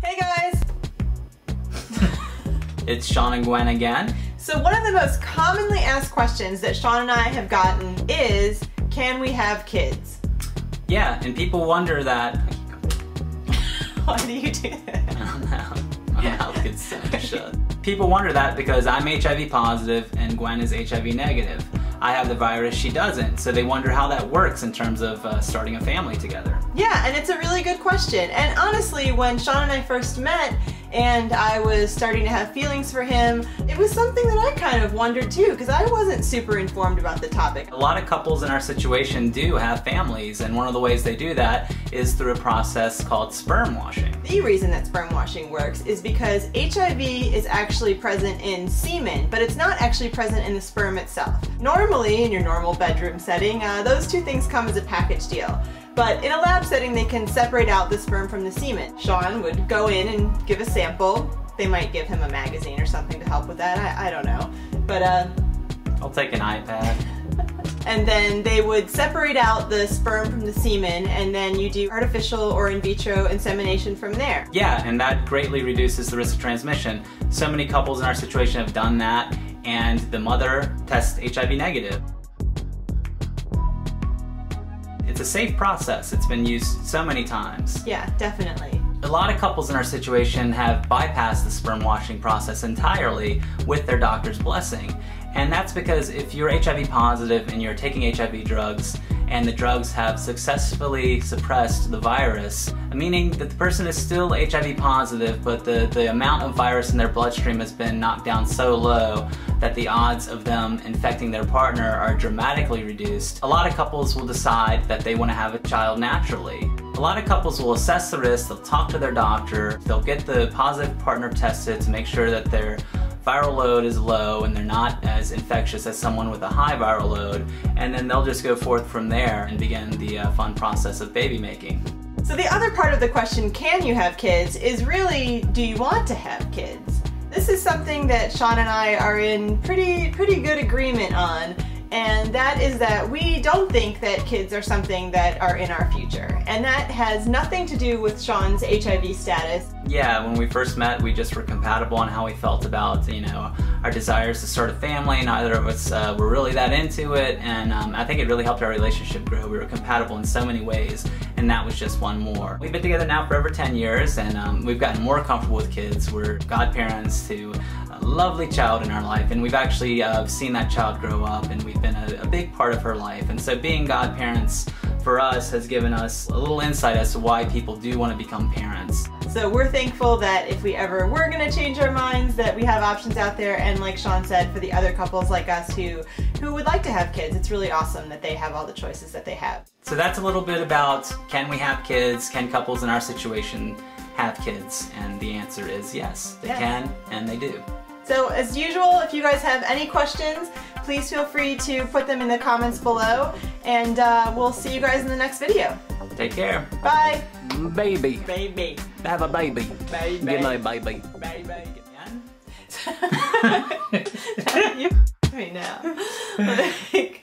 Hey guys! It's Shawn and Gwen again. So one of the most commonly asked questions that Shawn and I have gotten is, can we have kids? Yeah, and people wonder that. Why do you do that? I don't know. My mouth gets so shut. People wonder that because I'm HIV positive and Gwen is HIV negative. I have the virus, she doesn't. So they wonder how that works in terms of starting a family together. Yeah, and it's a really good question. And honestly, when Shawn and I first met and I was starting to have feelings for him, it was something that I kind of wondered too, because I wasn't super informed about the topic. A lot of couples in our situation do have families, and one of the ways they do that is through a process called sperm washing. The reason that sperm washing works is because HIV is actually present in semen, but it's not actually present in the sperm itself. Normally, in your normal bedroom setting, those two things come as a package deal. But in a lab setting, they can separate out the sperm from the semen. Shawn would go in and give a sample. They might give him a magazine or something to help with that. I don't know. But I'll take an iPad. And then they would separate out the sperm from the semen, and then you do artificial or in vitro insemination from there. Yeah, and that greatly reduces the risk of transmission. So many couples in our situation have done that, and the mother tests HIV negative. It's a safe process. It's been used so many times. Yeah, definitely. A lot of couples in our situation have bypassed the sperm washing process entirely with their doctor's blessing. And that's because if you're HIV positive and you're taking HIV drugs and the drugs have successfully suppressed the virus, meaning that the person is still HIV positive, but the amount of virus in their bloodstream has been knocked down so low that the odds of them infecting their partner are dramatically reduced. A lot of couples will decide that they want to have a child naturally. A lot of couples will assess the risk, they'll talk to their doctor, they'll get the positive partner tested to make sure that their viral load is low and they're not as infectious as someone with a high viral load, and then they'll just go forth from there and begin the fun process of baby making. So the other part of the question, can you have kids, is really, do you want to have kids? This is something that Shawn and I are in pretty good agreement on, and that is that we don't think that kids are something that are in our future. And that has nothing to do with Shawn's HIV status. Yeah, when we first met, we just were compatible on how we felt about, our desires to start a family. Neither of us were really that into it, and I think it really helped our relationship grow. We were compatible in so many ways, and that was just one more. We've been together now for over 10 years, and we've gotten more comfortable with kids. We're godparents to a lovely child in our life, and we've actually seen that child grow up, and we've been a big part of her life. And so being godparents for us has given us a little insight as to why people do want to become parents. So we're thankful that if we ever were going to change our minds, that we have options out there, and like Shawn said, for the other couples like us who would like to have kids, it's really awesome that they have all the choices that they have. So that's a little bit about, can we have kids? Can couples in our situation have kids? And the answer is yes, they can and they do. So as usual, if you guys have any questions, please feel free to put them in the comments below, and we'll see you guys in the next video. Take care. Bye. Baby. Baby. Have a baby. Baby. Give me a baby. Baby. Again? You me now. Like,